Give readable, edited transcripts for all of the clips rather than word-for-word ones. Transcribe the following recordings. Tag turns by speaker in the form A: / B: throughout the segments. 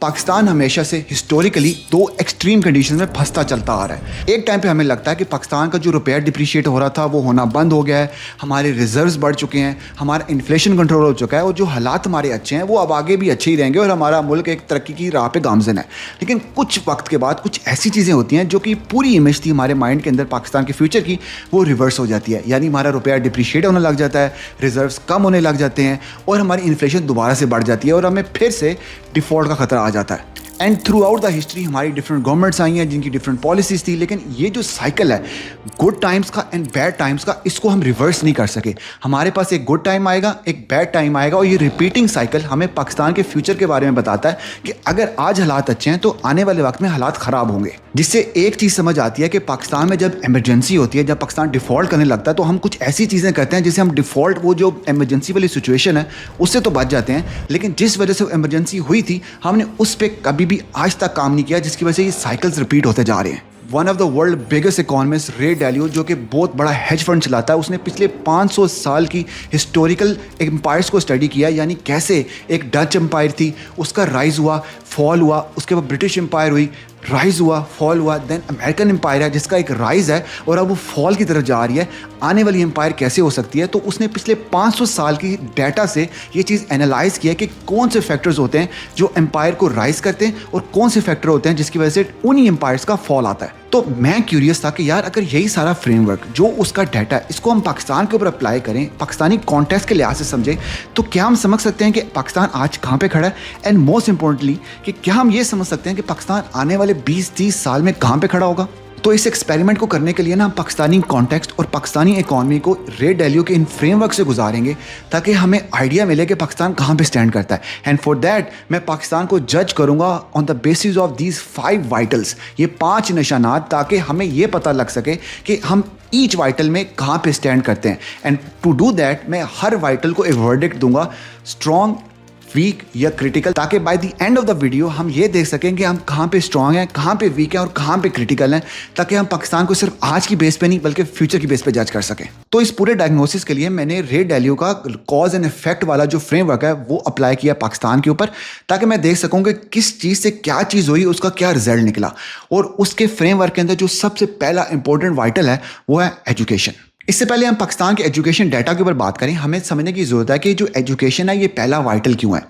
A: पाकिस्तान हमेशा से हिस्टोरिकली दो एक्सट्रीम कंडीशन में फंसता चलता आ रहा है। एक टाइम पे हमें लगता है कि पाकिस्तान का जो रुपया डिप्रिशिएट हो रहा था वो होना बंद हो गया है, हमारे रिजर्व्स बढ़ चुके हैं, हमारा इन्फ्लेशन कंट्रोल हो चुका है और जो हालात हमारे अच्छे हैं वो अब आगे भी अच्छे ही रहेंगे और हमारा मुल्क एक तरक्की की राह पे गामजन है। लेकिन कुछ वक्त के बाद कुछ ऐसी चीज़ें होती हैं जो कि पूरी इमेज थी हमारे माइंड के अंदर पाकिस्तान के फ्यूचर की, वो रिवर्स हो जाती है। यानी हमारा रुपया डिप्रिशिएट होने लग जाता है, रिजर्व्स कम होने लग जाते हैं और हमारी इन्फ्लेशन दोबारा से बढ़ जाती है और हमें फिर से डिफ़ॉल्ट का खतरा आ जाता है। And through out the history हमारी डिफरेंट गवर्नमेंट्स आई हैं जिनकी डिफरेंट पॉलिसीज़ थी, लेकिन ये जो साइकिल है गुड टाइम्स का एंड बैड टाइम्स का, इसको हम रिवर्स नहीं कर सके। हमारे पास एक गुड टाइम आएगा, एक बैड टाइम आएगा और ये रिपीटिंग साइकिल हमें पाकिस्तान के फ्यूचर के बारे में बताता है कि अगर आज हालात अच्छे हैं तो आने वाले वक्त में हालात ख़राब होंगे। जिससे एक चीज़ समझ आती है कि पाकिस्तान में जब इमरजेंसी होती है, जब पाकिस्तान डिफ़ॉल्ट करने लगता है तो हम कुछ ऐसी चीज़ें करते हैं जिससे हम डिफ़ॉल्ट, वो जो इमरजेंसी वाली सिचुएशन है उससे तो बच जाते हैं, लेकिन जिस वजह से इमरजेंसी हुई थी हमने उस पर कभी भी आज तक काम नहीं किया, जिसकी वजह से ये साइकिल्स रिपीट होते जा रहे हैं। One of the world biggest economist रे डालियो, जो कि बहुत बड़ा हेज फंड चलाता है, उसने पिछले 500 साल की हिस्टोरिकल एम्पायर्स को स्टडी किया। यानी कैसे एक डच एम्पायर थी, उसका राइज हुआ, फॉल हुआ, उसके बाद ब्रिटिश एम्पायर हुई, राइज हुआ, फॉल हुआ, देन अमेरिकन एम्पायर है जिसका एक राइज है और अब वो फॉल की तरफ जा रही है। आने वाली एम्पायर कैसे हो सकती है? तो उसने पिछले 500 साल की डाटा से ये चीज़ एनालाइज किया कि कौन से फैक्टर्स होते हैं जो एम्पायर को राइज करते हैं और कौन से फैक्टर होते हैं जिसकी वजह से उन्हीं एम्पायर्स का फॉल आता है। तो मैं क्यूरियस था कि यार अगर यही सारा फ्रेमवर्क जो उसका डाटा है इसको हम पाकिस्तान के ऊपर अप्लाई करें, पाकिस्तानी कॉन्टेक्स्ट के लिहाज से समझें, तो क्या हम समझ सकते हैं कि पाकिस्तान आज कहाँ पे खड़ा है? एंड मोस्ट इंपॉर्टेंटली कि क्या हम ये समझ सकते हैं कि पाकिस्तान आने वाले 20-30 साल में कहाँ पे खड़ा होगा? तो इस एक्सपेरिमेंट को करने के लिए ना हम पाकिस्तानी कॉन्टेक्स्ट और पाकिस्तानी इकॉनमी को रे डालियो के इन फ्रेमवर्क से गुजारेंगे ताकि हमें आइडिया मिले कि पाकिस्तान कहाँ पे स्टैंड करता है। एंड फॉर दैट मैं पाकिस्तान को जज करूँगा on the basis of these 5 vitals, ये 5 निशानात, ताकि हमें ये पता लग सके कि हम ईच वाइटल में कहाँ पे स्टैंड करते हैं। एंड टू डू दैट मैं हर वाइटल को एक वर्डिक्ट दूंगा, स्ट्रॉन्ग, वीक या क्रिटिकल, ताकि by the end of the video हम ये देख सकें कि हम कहाँ पे स्ट्रांग हैं, कहाँ पे वीक हैं और कहाँ पे क्रिटिकल हैं, ताकि हम पाकिस्तान को सिर्फ आज की बेस पे नहीं बल्कि फ्यूचर की बेस पे जज कर सकें। तो इस पूरे डायग्नोसिस के लिए मैंने रे डालियो का कॉज एंड इफेक्ट वाला जो फ्रेमवर्क है वो अप्लाई किया पाकिस्तान के ऊपर, ताकि मैं देख सकूँ कि किस चीज़ से क्या चीज़ हुई, उसका क्या रिजल्ट निकला। और उसके फ्रेमवर्क के अंदर जो सबसे पहला इंपॉर्टेंट वाइटल है वो है एजुकेशन। इससे पहले हम पाकिस्तान के एजुकेशन डाटा के ऊपर बात करें, हमें समझने की ज़रूरत है कि जो एजुकेशन है ये पहला वाइटल क्यों है।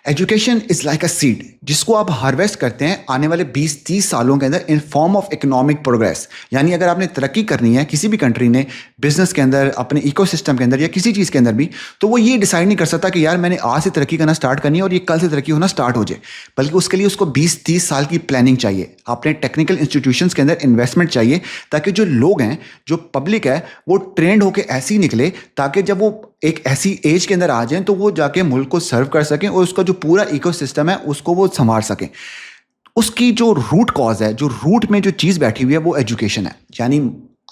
A: Education is like a seed जिसको आप हार्वेस्ट करते हैं आने वाले 20-30 सालों के अंदर in form of economic progress. यानी अगर आपने तरक्की करनी है किसी भी कंट्री ने, बिजनेस के अंदर, अपने इकोसिस्टम के अंदर या किसी चीज़ के अंदर भी, तो वो ये डिसाइड नहीं कर सकता कि यार मैंने आज से तरक्की करना स्टार्ट करनी है और ये कल से तरक्की होना स्टार्ट हो जाए, बल्कि उसके लिए उसको 20-30 साल की प्लानिंग चाहिए। अपने टेक्निकल इंस्टीट्यूशंस के अंदर इन्वेस्टमेंट चाहिए ताकि जो लोग हैं, जो पब्लिक है, वो ट्रेंड होकर ऐसे ही निकले ताकि जब वो एक ऐसी एज के अंदर आ जाएं तो वो जाके मुल्क को सर्व कर सकें और उसका जो पूरा इकोसिस्टम है उसको वो संभाल सकें। उसकी जो रूट कॉज है, जो रूट में जो चीज़ बैठी हुई है वो एजुकेशन है। यानी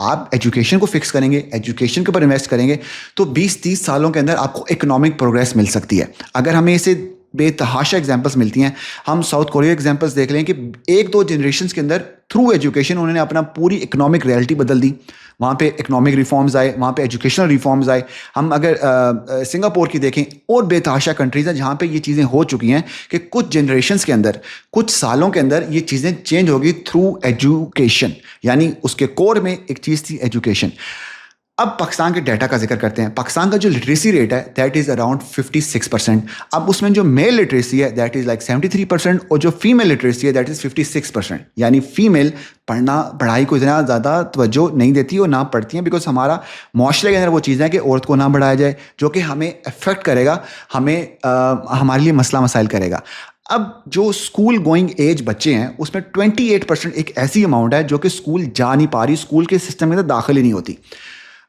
A: आप एजुकेशन को फिक्स करेंगे, एजुकेशन के ऊपर इन्वेस्ट करेंगे तो 20-30 सालों के अंदर आपको इकोनॉमिक प्रोग्रेस मिल सकती है। अगर हमें इसे बेतहाशा एग्जांपल्स मिलती हैं, हम साउथ कोरिया एग्जांपल्स देख लें कि 1-2 जनरेशंस के अंदर थ्रू एजुकेशन उन्होंने अपना पूरी इकोनॉमिक रियलिटी बदल दी। वहाँ पे इकोनॉमिक रिफॉर्म्स आए, वहाँ पे एजुकेशनल रिफॉर्म्स आए। हम अगर सिंगापुर की देखें और बेतहाशा कंट्रीज़ हैं जहाँ पे ये चीज़ें हो चुकी हैं कि कुछ जनरेशन्स के अंदर, कुछ सालों के अंदर ये चीज़ें चेंज होगी थ्रू एजुकेशन। यानी उसके कोर में एक चीज़ थी एजुकेशन। अब पाकिस्तान के डाटा का जिक्र करते हैं। पाकिस्तान का जो लिटरेसी रेट है दैट इज़ अराउंड 56%। अब उसमें जो मेल लिटरेसी है दैट इज़ लाइक 73% और जो फीमेल लिटरेसी है दैट इज़ 56%। यानी फीमेल पढ़ाई को इतना ज़्यादा तवज्जो नहीं देती और ना पढ़ती हैं, बिकॉज हमारा माशरे के अंदर वो चीज़ है कि औरत को ना बढ़ाया जाए, जो कि हमें अफेक्ट करेगा, हमें हमारे लिए मसला मसाइल करेगा। अब जो स्कूल गोइंग एज बच्चे हैं उसमें 28% एक ऐसी अमाउंट है जो कि स्कूल जा नहीं पा रही, स्कूल के सिस्टम के अंदर दाखिल ही नहीं होती।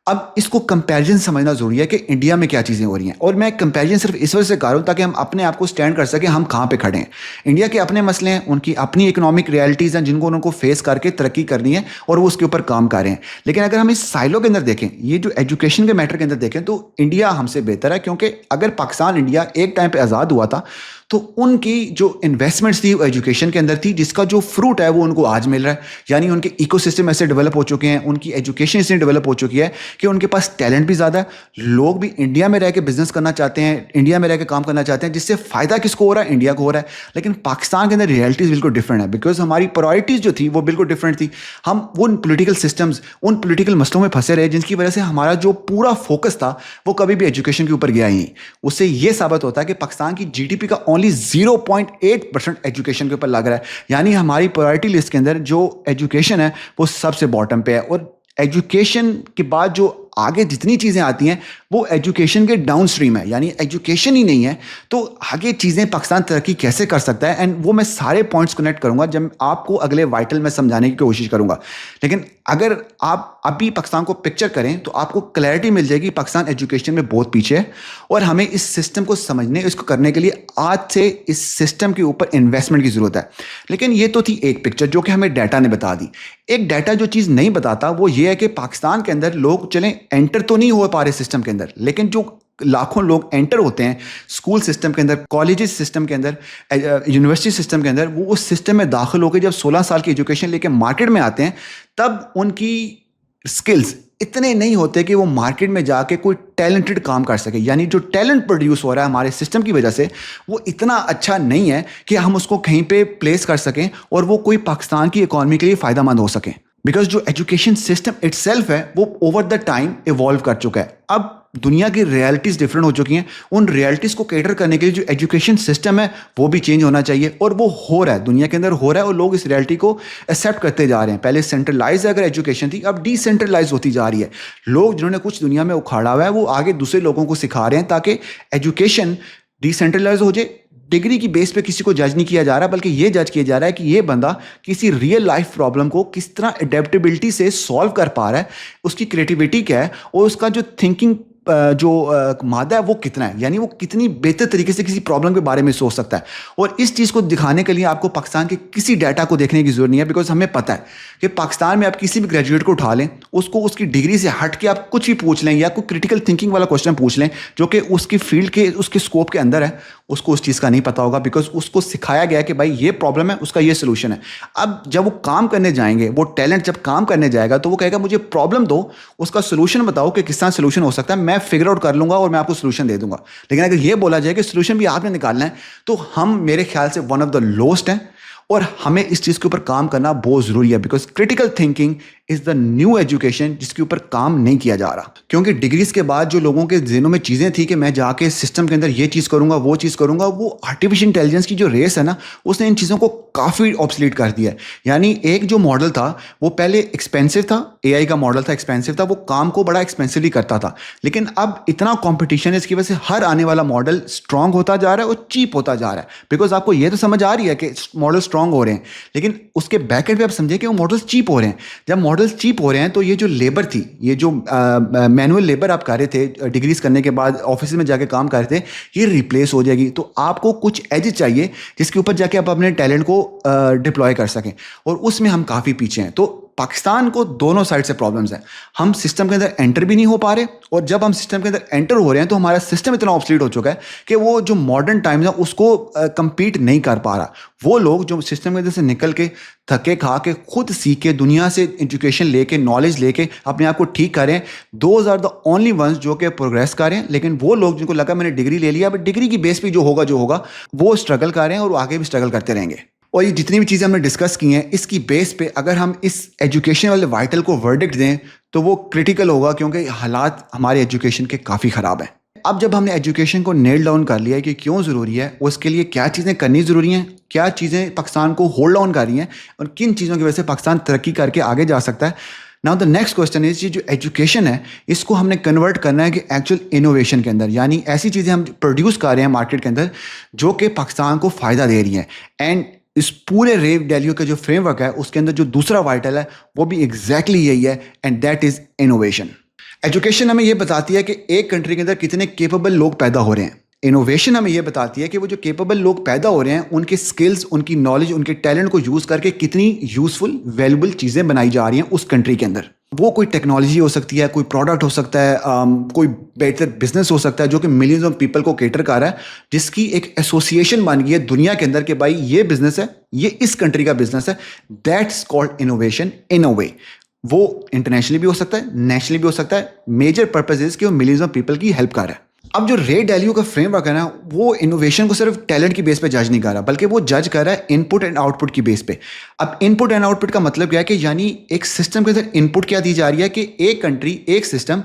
A: अब इसको कंपैरिजन समझना ज़रूरी है कि इंडिया में क्या चीज़ें हो रही हैं, और मैं कंपैरिजन सिर्फ इस वजह से कर रहा हूँ ताकि हम अपने आप को स्टैंड कर सकें हम कहाँ पे खड़े हैं। इंडिया के अपने मसले हैं, उनकी अपनी इकोनॉमिक रियलिटीज़ हैं जिनको उनको फेस करके तरक्की करनी है और वो उसके ऊपर काम कर रहे हैं। लेकिन अगर हम इस साइलो के अंदर देखें, ये जो एजुकेशन के मैटर के अंदर देखें, तो इंडिया हमसे बेहतर है, क्योंकि अगर पाकिस्तान इंडिया एक टाइम पर आज़ाद हुआ था तो उनकी जो इन्वेस्टमेंट्स थी एजुकेशन के अंदर थी, जिसका जो फ्रूट है वो उनको आज मिल रहा है। यानी उनके इकोसिस्टम ऐसे डेवलप हो चुके हैं, उनकी एजुकेशन इसलिए डेवलप हो चुकी है कि उनके पास टैलेंट भी ज़्यादा है, लोग भी इंडिया में रह के बिजनेस करना चाहते हैं, इंडिया में रह के काम करना चाहते हैं, जिससे फ़ायदा किसको हो रहा है? इंडिया को हो रहा है। लेकिन पाकिस्तान के अंदर रियलिटीज़ बिल्कुल डिफरेंट है, बिकॉज हमारी प्रायोरिटीज़ जो थी वो बिल्कुल डिफरेंट थी। हम उन पॉलिटिकल सिस्टम्स, उन पॉलिटिकल मसलों में फंसे रहे जिनकी वजह से हमारा जो पूरा फोकस था वो कभी भी एजुकेशन के ऊपर गया ही नहीं। उससे ये साबित होता है कि पाकिस्तान की जीडीपी का ओनली 0.8% एजुकेशन के ऊपर लग रहा है। यानी हमारी प्रायोरिटी लिस्ट के अंदर जो एजुकेशन है वो सबसे बॉटम पे है, और एजुकेशन के बाद जो आगे जितनी चीज़ें आती हैं वो एजुकेशन के डाउन स्ट्रीम है। यानी एजुकेशन ही नहीं है तो आगे चीज़ें पाकिस्तान तरक्की कैसे कर सकता है? एंड वो मैं सारे पॉइंट्स कनेक्ट करूंगा जब आपको अगले वाइटल में समझाने की कोशिश करूंगा। लेकिन अगर आप अभी पाकिस्तान को पिक्चर करें तो आपको क्लैरिटी मिल जाएगी पाकिस्तान एजुकेशन में बहुत पीछे है, और हमें इस सिस्टम को समझने, इसको करने के लिए आज से इस सिस्टम के ऊपर इन्वेस्टमेंट की ज़रूरत है। लेकिन ये तो थी एक पिक्चर जो कि हमें डाटा ने बता दी। एक डाटा जो चीज़ नहीं बताता वो ये है कि पाकिस्तान के अंदर लोग चलें एंटर तो नहीं हो पा रहे सिस्टम के अंदर, लेकिन जो लाखों लोग एंटर होते हैं स्कूल सिस्टम के अंदर, कॉलेजेस सिस्टम के अंदर, यूनिवर्सिटी सिस्टम के अंदर, वो उस सिस्टम में दाखिल होकर जब 16 साल की एजुकेशन लेके मार्केट में आते हैं तब उनकी स्किल्स इतने नहीं होते कि वो मार्केट में जाके कोई टैलेंटेड काम कर सके। यानी जो टैलेंट प्रोड्यूस हो रहा है हमारे सिस्टम की वजह से वो इतना अच्छा नहीं है कि हम उसको कहीं पे प्लेस कर सकें और वो कोई पाकिस्तान की इकॉनमी के लिए फ़ायदेमंद हो सके। बिकॉज जो एजुकेशन सिस्टम इटसेल्फ है वो ओवर द टाइम इवॉल्व कर चुका है। अब दुनिया की रियलिटीज़ डिफरेंट हो चुकी हैं, उन रियलिटीज़ को कैटर करने के लिए जो एजुकेशन सिस्टम है वो भी चेंज होना चाहिए, और वो हो रहा है, दुनिया के अंदर हो रहा है, और लोग इस रियलिटी को एक्सेप्ट करते जा रहे हैं। पहले सेंट्रलाइज अगर एजुकेशन थी, अब डिसेंट्रलाइज होती जा रही है। लोग जिन्होंने कुछ दुनिया में उखाड़ा हुआ है वो आगे दूसरे लोगों को सिखा रहे हैं ताकि एजुकेशन डिसेंट्रलाइज हो जाए। डिग्री की बेस पे किसी को जज नहीं किया जा रहा, बल्कि ये जज किया जा रहा है कि ये बंदा किसी रियल लाइफ प्रॉब्लम को किस तरह एडेप्टेबिलिटी से सॉल्व कर पा रहा है, उसकी क्रिएटिविटी क्या है, और उसका जो थिंकिंग मादा है वो कितना है, यानी वो कितनी बेहतर तरीके से किसी प्रॉब्लम के बारे में सोच सकता है। और इस चीज़ को दिखाने के लिए आपको पाकिस्तान के किसी डाटा को देखने की जरूरत नहीं है, बिकॉज हमें पता है कि पाकिस्तान में आप किसी भी ग्रेजुएट को उठा लें, उसको उसकी डिग्री से हट के आप कुछ भी पूछ लें या कोई क्रिटिकल थिंकिंग वाला क्वेश्चन पूछ लें जो कि उसकी फील्ड के, उसके स्कोप के अंदर है, उसको उस चीज़ का नहीं पता होगा, बिकॉज उसको सिखाया गया कि भाई ये प्रॉब्लम है, उसका ये सोल्यूशन है। अब जब वो काम करने जाएंगे, वो टैलेंट जब काम करने जाएगा तो वो कहेगा मुझे प्रॉब्लम दो, उसका सोल्यूशन बताओ कि किस तरह सोल्यूशन हो सकता है, मैं फिगर आउट कर लूंगा और मैं आपको सोल्यूशन दे दूंगा। लेकिन अगर ये बोला जाए कि सोल्यूशन भी आपने निकालना है, तो हम मेरे ख्याल से वन ऑफ द लोएस्ट हैं, और हमें इस चीज़ के ऊपर काम करना बहुत ज़रूरी है। Because critical thinking is the new education जिसके ऊपर काम नहीं किया जा रहा। क्योंकि डिग्रीज के बाद जो लोगों के ज़हनों में चीज़ें थी कि मैं जाके सिस्टम के अंदर ये चीज़ करूँगा, वो चीज़ करूँगा, वो आर्टिफिशियल इंटेलिजेंस की जो रेस है ना, उसने इन चीज़ों को काफ़ी ऑब्सलीट कर दिया है। यानी एक जो मॉडल था वो पहले एक्सपेंसिव था, एआई का मॉडल था, एक्सपेंसिव था, वो काम को बड़ा एक्सपेंसिवली करता था। लेकिन अब इतना कॉम्पिटिशन है, इसकी वजह से हर आने वाला मॉडल स्ट्रॉन्ग होता जा रहा है और चीप होता जा रहा है। बिकॉज आपको ये तो समझ आ रही है कि मॉडल स्ट्रॉन्ग हो रहे हैं, लेकिन उसके बैकएंड पे आप समझे कि वो मॉडल्स चीप हो रहे हैं। जब मॉडल्स चीप हो रहे हैं तो ये जो लेबर थी, ये जो मैनुअल लेबर आप कर रहे थे डिग्रीज करने के बाद ऑफिस में जाके काम कर रहे थे, ये रिप्लेस हो जाएगी। तो आपको कुछ एज चाहिए जिसके ऊपर जाके आप अपने टैलेंट को डिप्लॉय कर सकें, और उसमें हम काफ़ी पीछे हैं। तो पाकिस्तान को दोनों साइड से प्रॉब्लम्स हैं। हम सिस्टम के अंदर एंटर भी नहीं हो पा रहे, और जब हम सिस्टम के अंदर एंटर हो रहे हैं तो हमारा सिस्टम इतना ऑब्सलीट हो चुका है कि वो जो मॉडर्न टाइम्स है उसको compete नहीं कर पा रहा। वो लोग जो सिस्टम के अंदर से निकल के थके खा के खुद सीख के दुनिया से एजुकेशन लेके, नॉलेज लेके अपने आप को ठीक करें, those are the only ones जो कि प्रोग्रेस करें। लेकिन वो लोग जिनको लगा मैंने डिग्री ले लिया, बट डिग्री की बेस पे जो होगा वो स्ट्रगल कर रहे हैं और आगे भी स्ट्रगल करते रहेंगे। और ये जितनी भी चीज़ें हमने डिस्कस की हैं, इसकी बेस पे अगर हम इस एजुकेशन वाले वाइटल को वर्डिक्ट दें तो वो क्रिटिकल होगा, क्योंकि हालात हमारे एजुकेशन के काफ़ी ख़राब हैं। अब जब हमने एजुकेशन को नेल डाउन कर लिया है कि क्यों ज़रूरी है, उसके लिए क्या चीज़ें करनी ज़रूरी हैं, क्या चीज़ें पाकिस्तान को होल्ड ऑन कर रही हैं, और किन चीज़ों की वजह से पाकिस्तान तरक्की करके आगे जा सकता है। Now the next question is, ये जो एजुकेशन है इसको हमने कन्वर्ट करना है कि एक्चुअल इनोवेशन के अंदर, यानी ऐसी चीज़ें हम प्रोड्यूस कर रहे हैं मार्केट के अंदर जो कि पाकिस्तान को फ़ायदा दे रही हैं। एंड इस पूरे रेव वैल्यू का जो फ्रेमवर्क है उसके अंदर जो दूसरा वाइटल है वो भी एग्जैक्टली यही है, and that is innovation. Education हमें ये बताती है कि एक कंट्री के अंदर कितने केपेबल लोग पैदा हो रहे हैं। इनोवेशन हमें ये बताती है कि वो जो केपेबल लोग पैदा हो रहे हैं उनके स्किल्स, उनकी नॉलेज, उनके टैलेंट को यूज़ करके कितनी यूज़फुल, वैल्यूबल चीज़ें बनाई जा रही हैं उस कंट्री के अंदर। वो कोई टेक्नोलॉजी हो सकती है, कोई प्रोडक्ट हो सकता है, कोई बेहतर बिजनेस हो सकता है जो कि मिलियंस ऑफ पीपल को केटर कर रहा है, जिसकी एक एसोसिएशन बन गई है दुनिया के अंदर कि भाई ये बिजनेस है, ये इस कंट्री का बिजनेस है। दैट्स कॉल्ड इनोवेशन इन अ वे। वो इंटरनेशनली भी हो सकता है, नेशनली भी हो सकता है। मेजर पर्पज इज कि वो मिलियंस ऑफ पीपल की हेल्प कर रहा है। अब जो रे डैलियो का फ्रेमवर्क है ना, वो इनोवेशन को सिर्फ टैलेंट की बेस पे जज नहीं कर रहा, बल्कि वो जज कर रहा है इनपुट एंड आउटपुट की बेस पे। अब इनपुट एंड आउटपुट का मतलब क्या है कि यानी एक सिस्टम के अंदर इनपुट क्या दी जा रही है कि एक कंट्री, एक सिस्टम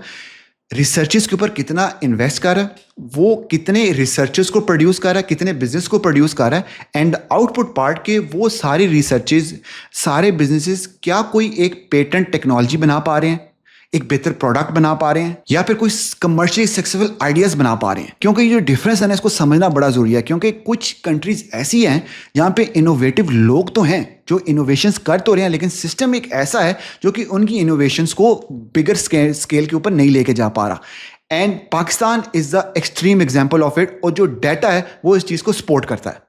A: रिसर्चेस के ऊपर कितना इन्वेस्ट कर रहा है, वो कितने रिसर्चेस को प्रोड्यूस कर रहा है, कितने बिजनेस को प्रोड्यूस कर रहा है, एंड आउटपुट पार्ट के वो सारी रिसर्चेस, सारे बिजनेसेस क्या कोई एक पेटेंट टेक्नोलॉजी बना पा रहे हैं, एक बेहतर प्रोडक्ट बना पा रहे हैं, या फिर कोई कमर्शियली सक्सेसफुल आइडियाज बना पा रहे हैं। क्योंकि ये जो डिफरेंस है ना, इसको समझना बड़ा जरूरी है, क्योंकि कुछ कंट्रीज ऐसी हैं जहां पे इनोवेटिव लोग तो हैं जो इनोवेशंस कर तो रहे हैं, लेकिन सिस्टम एक ऐसा है जो कि उनकी इनोवेशंस को बिगर स्केल के ऊपर नहीं लेके जा पा रहा। And Pakistan is the extreme example of it, और जो डाटा है वो इस चीज को सपोर्ट करता है।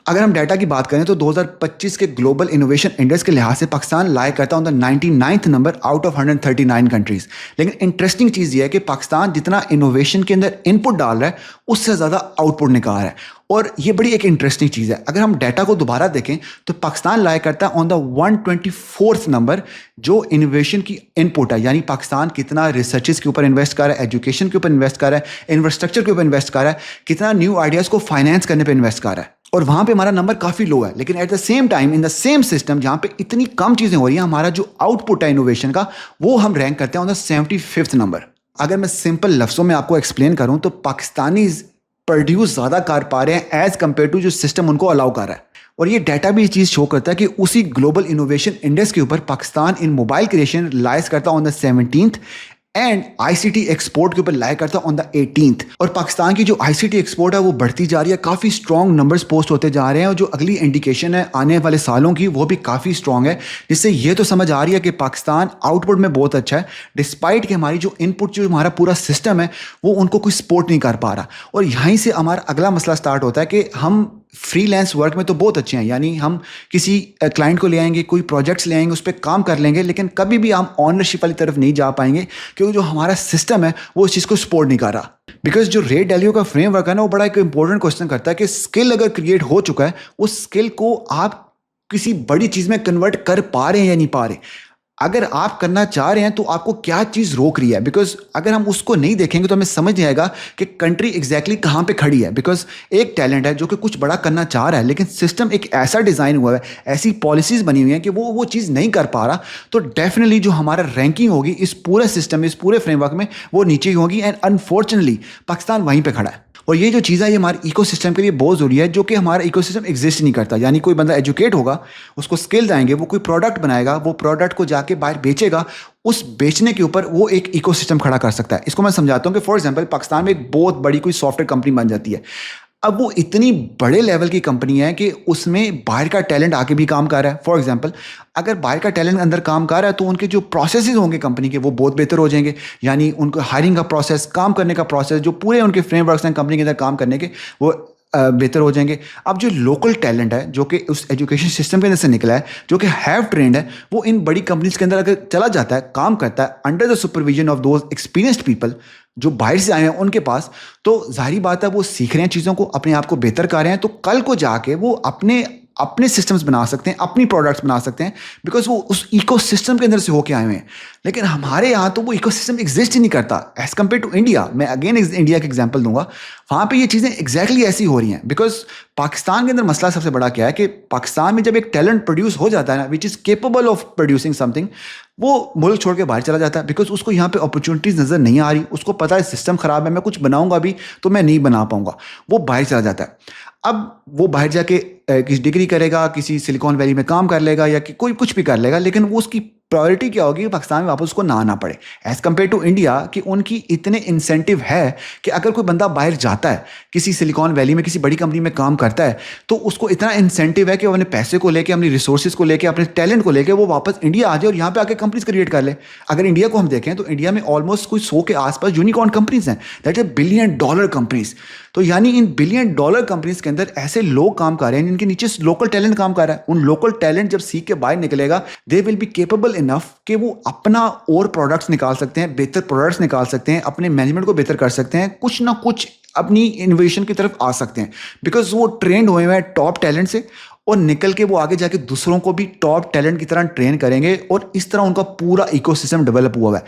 A: अगर हम डाटा की बात करें तो 2025 के ग्लोबल इनोवेशन इंडेक्स के लिहाज से पाकिस्तान लाए करता है on the 99th number out of 139 countries. लेकिन इंटरेस्टिंग चीज़ ये है कि पाकिस्तान जितना इनोवेशन के अंदर इनपुट डाल रहा है, उससे ज़्यादा आउटपुट निकाल रहा है। और ये बड़ी एक इंटरेस्टिंग चीज़ है। अगर हम डाटा को दोबारा देखें तो पाकिस्तान लाया करता है ऑन द 124th नंबर जो इनोवेशन की इनपुट है, यानी पाकिस्तान कितना रिसर्चेस के ऊपर इन्वेस्ट कर रहा है, एजुकेशन के ऊपर इन्वेस्ट कर रहा है, इंफ्रास्ट्रक्चर के ऊपर इन्वेस्ट कर रहा है, कितना न्यू आइडियाज़ को फाइनेंस करने पर इन्वेस्ट कर रहा है। और वहां पे हमारा नंबर काफी लो है। लेकिन at the same time in the same system जहां पे इतनी कम चीजें हो रही हैं, हमारा जो आउटपुट है इनोवेशन का, वो हम रैंक करते हैं ऑन द 75th नंबर। अगर मैं सिंपल लफ्जों में आपको एक्सप्लेन करूं तो पाकिस्तानी प्रोड्यूस ज्यादा कर पा रहे हैं एज कंपेयर टू जो सिस्टम उनको अलाउ कर रहा है। और ये डाटा भी चीज शो करता है कि उसी ग्लोबल इनोवेशन इंडेक्स के ऊपर पाकिस्तान इन मोबाइल क्रिएशन लाइज करता on the 17th and ICT export के ऊपर लाया करता ऑन द 18th। और पाकिस्तान की जो आईसीटी एक्सपोर्ट है वो बढ़ती जा रही है, काफ़ी स्ट्रॉन्ग नंबर्स पोस्ट होते जा रहे हैं, और जो अगली इंडिकेशन है आने वाले सालों की वो भी काफ़ी स्ट्रॉन्ग है, जिससे ये तो समझ आ रही है कि पाकिस्तान आउटपुट में बहुत अच्छा है, डिस्पाइट कि हमारी जो इनपुट, जो हमारा पूरा सिस्टम है वो उनको कोई सपोर्ट नहीं कर पा रहा। और यहीं से हमारा अगला मसला स्टार्ट होता है कि हम फ्रीलांस वर्क में तो बहुत अच्छे हैं, यानी हम किसी क्लाइंट को ले आएंगे, कोई प्रोजेक्ट्स ले आएंगे, उस पर काम कर लेंगे, लेकिन कभी भी हम ऑनरशिप वाली तरफ नहीं जा पाएंगे, क्योंकि जो हमारा सिस्टम है वो उस चीज़ को सपोर्ट नहीं कर रहा। बिकॉज जो रे डैलियो का फ्रेमवर्क है ना, वो बड़ा एक इंपॉर्टेंट क्वेश्चन करता है कि स्किल अगर क्रिएट हो चुका है, उस स्किल को आप किसी बड़ी चीज़ में कन्वर्ट कर पा रहे हैं या नहीं पा रहे। अगर आप करना चाह रहे हैं तो आपको क्या चीज़ रोक रही है, बिकॉज अगर हम उसको नहीं देखेंगे तो हमें समझ नहीं आएगा कि कंट्री एग्जैक्टली कहाँ पे खड़ी है। बिकॉज एक टैलेंट है जो कि कुछ बड़ा करना चाह रहा है, लेकिन सिस्टम एक ऐसा डिज़ाइन हुआ है, ऐसी पॉलिसीज बनी हुई हैं कि वो चीज़ नहीं कर पा रहा, तो डेफिनेटली जो हमारा रैंकिंग होगी इस पूरे सिस्टम, इस पूरे फ्रेमवर्क में, वो नीचे ही होगी। एंड अनफॉर्चुनेटली पाकिस्तान वहीं पर खड़ा है। और ये जो चीज़ है ये हमारे इकोसिस्टम के लिए बहुत ज़रूरी है, जो कि हमारा इकोसिस्टम एग्जिस्ट नहीं करता। यानी कोई बंदा एजुकेट होगा, उसको स्किल आएंगे, वो कोई प्रोडक्ट बनाएगा, वो प्रोडक्ट को जाके बाहर बेचेगा, उस बेचने के ऊपर वो एक इकोसिस्टम खड़ा कर सकता है। इसको मैं समझाता हूँ कि फॉर एग्जांपल पाकिस्तान में एक बहुत बड़ी कोई सॉफ्टवेयर कंपनी बन जाती है। अब वो इतनी बड़े लेवल की कंपनी है कि उसमें बाहर का टैलेंट आके भी काम कर रहा है। फॉर एग्जांपल अगर बाहर का टैलेंट अंदर काम कर रहा है तो उनके जो प्रोसेसेस होंगे कंपनी के, वो बहुत बेहतर हो जाएंगे। यानी उनको हायरिंग का प्रोसेस, काम करने का प्रोसेस, जो पूरे उनके फ्रेमवर्क्स हैं कंपनी के अंदर काम करने के, वो बेहतर हो जाएंगे। अब जो लोकल टैलेंट है जो कि उस एजुकेशन सिस्टम के अंदर से निकला है, जो कि हैव ट्रेंड है, वो इन बड़ी कंपनीज के अंदर अगर चला जाता है, काम करता है under the supervision of those experienced people जो बाहर से आए हैं उनके पास, तो जाहिर बात है वो सीख रहे हैं चीज़ों को, अपने आप को बेहतर कर रहे हैं, तो कल को जाके वो अपने सिस्टम्स बना सकते हैं, अपनी प्रोडक्ट्स बना सकते हैं, बिकॉज वो उस इकोसिस्टम के अंदर से होके आए हुए हैं। लेकिन हमारे यहाँ तो वो इकोसिस्टम एग्जिस्ट ही नहीं करता एज कम्पेयर टू इंडिया। मैं अगेन इंडिया का एग्जांपल दूंगा, वहाँ पे ये चीज़ें एग्जैक्टली ऐसी हो रही हैं। बिकॉज पाकिस्तान के अंदर मसला सबसे बड़ा क्या है कि पाकिस्तान में जब एक टैलेंट प्रोड्यूस हो जाता है ना, which is capable of producing something, वो मुल्क छोड़ के बाहर चला जाता है, बिकॉज उसको यहाँ पे अपॉर्चुनिटीज़ नज़र नहीं आ रही, उसको पता है सिस्टम ख़राब है, मैं कुछ बनाऊंगा भी तो मैं नहीं बना पाऊंगा, वो बाहर चला जाता है। अब वो बाहर जाके किसी डिग्री करेगा, किसी सिलिकॉन वैली में काम कर लेगा, या कि कोई कुछ भी कर लेगा, लेकिन वो उसकी प्रायोरिटी क्या होगी, पाकिस्तान में वापस उसको ना आना पड़े। एज़ कम्पेयर टू इंडिया कि उनकी इतने इंसेंटिव है कि अगर कोई बंदा बाहर जाता है, किसी सिलिकॉन वैली में किसी बड़ी कंपनी में काम करता है, तो उसको इतना इंसेंटिव है कि वो अपने पैसे को लेके, अपनी रिसोर्सेज को लेके, अपने टैलेंट को लेके वो वापस इंडिया आ जाए और यहाँ पे आके कंपनीज क्रिएट कर ले। अगर इंडिया को हम देखें तो इंडिया में ऑलमोस्ट कोई 100 के आसपास यूनिकॉर्न कंपनीज हैं, दैट इज $1 बिलियन कंपनीज। तो यानी इन $1 बिलियन कंपनीज के अंदर ऐसे लोग काम कर रहे हैं जिनके नीचे लोकल टैलेंट काम कर रहा है। उन लोकल टैलेंट जब सीख के बाहर निकलेगा, they will be capable capable enough कि वो अपना और प्रोडक्ट्स निकाल सकते हैं, बेहतर प्रोडक्ट्स निकाल सकते हैं, अपने मैनेजमेंट को बेहतर कर सकते हैं, कुछ ना कुछ अपनी इनोवेशन की तरफ आ सकते हैं, बिकॉज वो ट्रेंड हुए हैं टॉप टैलेंट से, और निकल के वो आगे जाके दूसरों को भी टॉप टैलेंट की तरह ट्रेन करेंगे, और इस तरह उनका पूरा इकोसिस्टम डेवलप हुआ है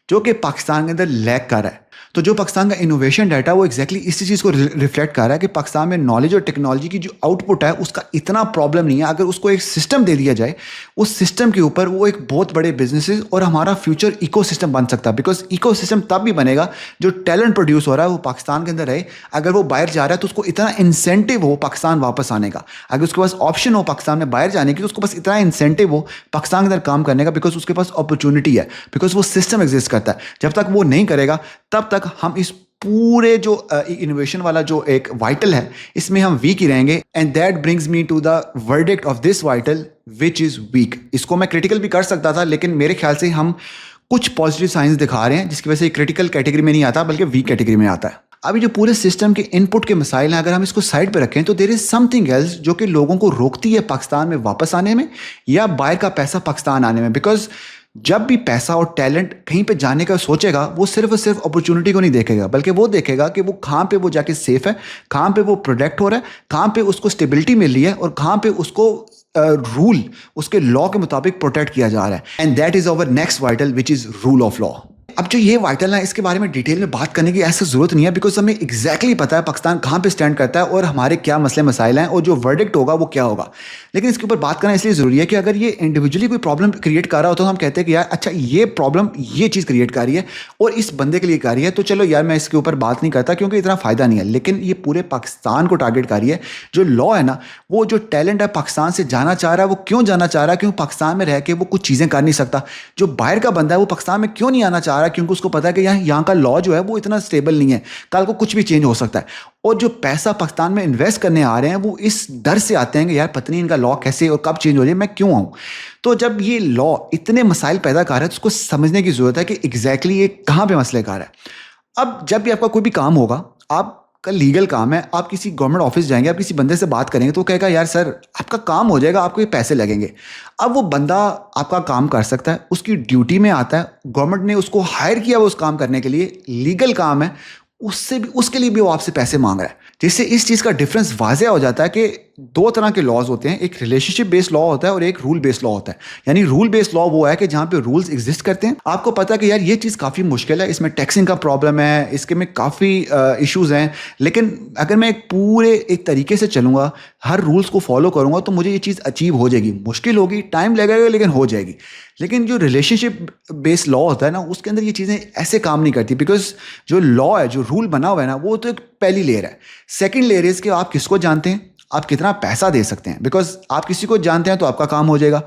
A: जो कि पाकिस्तान के अंदर लैग कर रहा है। तो जो पाकिस्तान का इनोवेशन डाटा वो एग्जैक्टली इसी चीज़ को रिफ्लेक्ट कर रहा है कि पाकिस्तान में नॉलेज और टेक्नोलॉजी की जो आउटपुट है उसका इतना प्रॉब्लम नहीं है। अगर उसको एक सिस्टम दे दिया जाए, उस सिस्टम के ऊपर वो एक बहुत बड़े बिजनेसेस और हमारा फ्यूचर इकोसिस्टम बन सकता है। बिकॉज इकोसिस्टम तब भी बनेगा जो टैलेंट प्रोड्यूस हो रहा है वो पाकिस्तान के अंदर रहे। अगर वो बाहर जा रहा है तो उसको इतना इंसेंटिव हो पाकिस्तान वापस आने का, अगर उसके पास ऑप्शन हो पाकिस्तान में बाहर जाने की तो उसको बस इतना इंसेंटिव हो पाकिस्तान के अंदर काम करने का, बिकॉज उसके पास अपॉर्चुनिटी है, बिकॉज वो सिस्टम एग्जिस्ट करता है। जब तक वो नहीं करेगा तब तक हम इस पूरे जो इनोवेशन वाला जो एक वाइटल है इसमें हम वीक ही रहेंगे। And that brings me to the verdict of this vital which is weak. इसको मैं क्रिटिकल भी कर सकता था, लेकिन मेरे ख्याल से हम कुछ पॉजिटिव साइंस दिखा रहे हैं जिसकी वजह से क्रिटिकल कैटेगरी में नहीं आता बल्कि वीक कैटेगरी में आता है। अभी जो पूरे सिस्टम के इनपुट के मसाइल हैं, अगर हम इसको साइड पे रखें तो देयर इज समथिंग एल्स जो कि लोगों को रोकती है पाकिस्तान में वापस आने में या बाहर का पैसा पाकिस्तान आने में। बिकॉज जब भी पैसा और टैलेंट कहीं पे जाने का सोचेगा वो सिर्फ और सिर्फ अपॉर्चुनिटी को नहीं देखेगा, बल्कि वो देखेगा कि वो कहाँ पे वो जाके सेफ है, कहाँ पे वो प्रोटेक्ट हो रहा है, कहाँ पे उसको स्टेबिलिटी मिल रही है और कहाँ पे उसको रूल उसके लॉ के मुताबिक प्रोटेक्ट किया जा रहा है। And that is our next vital which is rule of law. अब जो ये वाइटल है इसके बारे में डिटेल में बात करने की ऐसा जरूरत नहीं है, बिकॉज हमें एग्जैक्टली पता है पाकिस्तान कहाँ पे स्टैंड करता है और हमारे क्या मसले मसाइल हैं और जो वर्डिक्ट होगा वो क्या होगा। लेकिन इसके ऊपर बात करना इसलिए ज़रूरी है कि अगर ये इंडिविजुअली कोई प्रॉब्लम क्रिएट कर रहा हो तो हम कहते हैं कि यार अच्छा ये प्रॉब्लम ये चीज़ क्रिएट कर रही है और इस बंदे के लिए कर रही है, तो चलो यार मैं इसके ऊपर बात नहीं करता क्योंकि इतना फ़ायदा नहीं है। लेकिन ये पूरे पाकिस्तान को टारगेट कर रही है। जो लॉ है ना, वो जो टैलेंट है पाकिस्तान से जाना चाह रहा है, वो क्यों जाना चाह रहा है? क्योंकि पाकिस्तान में रह के वो कुछ चीज़ें कर नहीं सकता। जो बाहर का बंदा है वो पाकिस्तान में क्यों नहीं आना चाह रहा? क्योंकि उसको पता है कि यहाँ का लॉ जो है वो इतना स्टेबल नहीं है, कल को कुछ भी चेंज हो सकता है। और जो पैसा पाकिस्तान में इन्वेस्ट करने आ रहे हैं वो इस डर से आते हैं कि यार पता नहीं इनका लॉ कैसे और कब चेंज हो जाए, मैं क्यों आऊँ। तो जब ये लॉ इतने मसाइल पैदा कर रहा है तो उसको समझने की जरूरत है कि एग्जैक्टली ये कहाँ पे मसले कार है। अब जब भी आपका कोई भी काम होगा, आपका लीगल काम है, आप किसी गवर्नमेंट ऑफिस जाएंगे, आप किसी बंदे से बात करेंगे तो कहेगा यार सर आपका काम हो जाएगा, आपको ये पैसे लगेंगे। अब वो बंदा आपका काम कर सकता है, उसकी ड्यूटी में आता है, गवर्नमेंट ने उसको हायर किया वो उस काम करने के लिए, लीगल काम है, उससे भी उसके लिए भी वो आपसे पैसे मांग रहा है। जिससे इस चीज़ का डिफरेंस वाज़ेह हो जाता है कि दो तरह के लॉज होते हैं, एक रिलेशनशिप बेस्ड लॉ होता है और एक रूल बेस्ड लॉ होता है। यानी रूल बेस्ड लॉ वो है कि जहाँ पे रूल्स एग्जिस्ट करते हैं, आपको पता है कि यार ये चीज़ काफ़ी मुश्किल है, इसमें टैक्सिंग का प्रॉब्लम है, इसके में काफ़ी इश्यूज़ हैं, लेकिन अगर मैं एक पूरे एक तरीके से चलूँगा, हर रूल्स को फॉलो करूँगा तो मुझे ये चीज़ अचीव हो जाएगी। मुश्किल होगी, टाइम लगेगा, लेकिन हो जाएगी। लेकिन जो रिलेशनशिप बेस्ड लॉ होता है ना, उसके अंदर ये चीज़ें ऐसे काम नहीं करती, बिकॉज जो लॉ है, जो रूल बना हुआ है ना, वो तो एक पहली लेयर है। सेकेंड लेयर इज़ कि आप किसको जानते हैं, आप कितना पैसा दे सकते हैं। बिकॉज आप किसी को जानते हैं तो आपका काम हो जाएगा,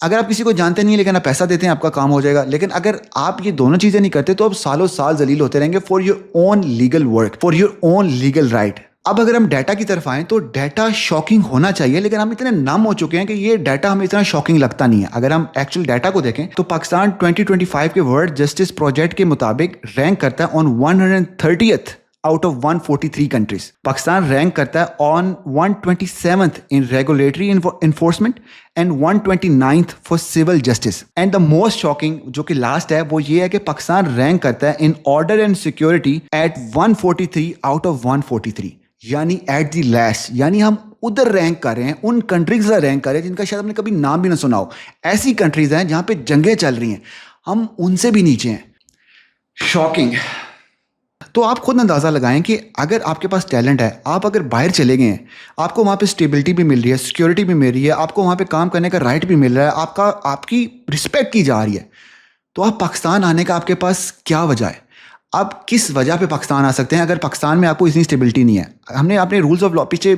A: अगर आप किसी को जानते नहीं है लेकिन आप पैसा देते हैं आपका काम हो जाएगा। लेकिन अगर आप ये दोनों चीज़ें नहीं करते तो आप सालों साल जलील होते रहेंगे for your own legal work, for your own legal right. अब अगर हम डाटा की तरफ आएँ तो डाटा शॉकिंग होना चाहिए, लेकिन हम इतने नम हो चुके हैं कि ये डाटा हमें इतना शॉकिंग लगता नहीं है। अगर हम एक्चुअल डाटा को देखें तो पाकिस्तान 2025 के वर्ल्ड जस्टिस प्रोजेक्ट के मुताबिक रैंक करता है on 130th out of 143 countries. Pakistan rank करता है on 127th in regulatory enforcement and 129th for civil justice. And the most shocking जो कि लास्ट है वो ये है कि पाकिस्तान रैंक करता है in order and security eight 143 out of 143, यानी एट दी लास्ट, यानी हम उधर रैंक कर रहे हैं, उन कंट्रीज का रैंक कर रहे हैं जिनका शायद हमने कभी नाम भी ना सुना हो। ऐसी कंट्रीज हैं जहां पे जंगें चल रही हैं, हम उनसे भी नीचे हैं। शॉकिंग। तो आप खुद अंदाज़ा लगाएं कि अगर आपके पास टैलेंट है, आप अगर बाहर चले गए हैं, आपको वहाँ पे स्टेबिलिटी भी मिल रही है, सिक्योरिटी भी मिल रही है, आपको वहाँ पे काम करने का राइट भी मिल रहा है, आपकी रिस्पेक्ट की जा रही है, तो आप पाकिस्तान आने का आपके पास क्या वजह है? आप किस वजह पे पाकिस्तान आ सकते हैं अगर पाकिस्तान में आपको इतनी स्टेबिलिटी नहीं है? हमने अपने रूल्स ऑफ लॉ पीछे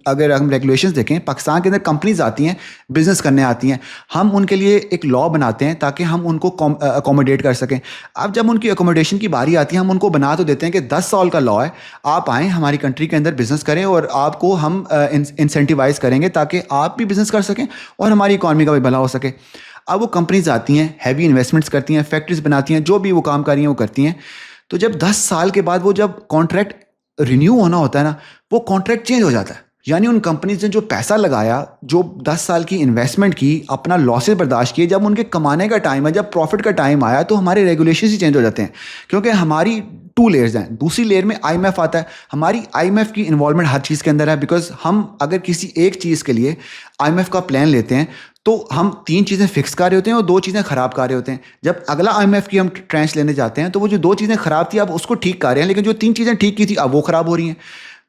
A: अगर हम रेगुलेशंस देखें, पाकिस्तान के अंदर कंपनीज आती हैं, बिजनेस करने आती हैं, हम उनके लिए एक लॉ बनाते हैं ताकि हम उनको अकोमोडेट कर सकें। अब जब उनकी अकोमोडेशन की बारी आती है, हम उनको बना तो देते हैं कि 10 साल का लॉ है, आप आएँ हमारी कंट्री के अंदर बिजनेस करें और आपको हम इंसेंटिवाइज करेंगे ताकि आप भी बिजनेस कर सकें और हमारी इकॉनमी का भी भला हो सके। अब वो कंपनीज आती हैं, हैवी इन्वेस्टमेंट्स करती हैं, फैक्ट्रीज बनाती हैं, जो भी वो काम कर रही हैं वो करती हैं। तो जब 10 साल के बाद वो जब कॉन्ट्रैक्ट रिन्यू होना होता है ना, वो कॉन्ट्रैक्ट चेंज हो जाता है। यानी उन कंपनीज ने जो पैसा लगाया, जो 10 साल की इन्वेस्टमेंट की, अपना लॉसेस बर्दाश्त किए, जब उनके कमाने का टाइम है, जब प्रॉफिट का टाइम आया, तो हमारे रेगुलेशन ही चेंज हो जाते हैं। क्योंकि हमारी 2 लेयर्स हैं। दूसरी लेयर में IMF आता है। हमारी IMF की इन्वॉल्वमेंट हर चीज़ के अंदर है, बिकॉज हम अगर किसी एक चीज़ के लिए IMF का प्लान लेते हैं तो हम 3 चीज़ें फिक्स कर रहे होते हैं और 2 चीज़ें ख़राब कर रहे होते हैं। जब अगला IMF की हम ट्रेंच लेने जाते हैं तो वो जो 2 चीज़ें ख़राब थी अब उसको ठीक कर रहे हैं, लेकिन जो 3 चीज़ें ठीक की थी अब वो ख़राब हो रही हैं।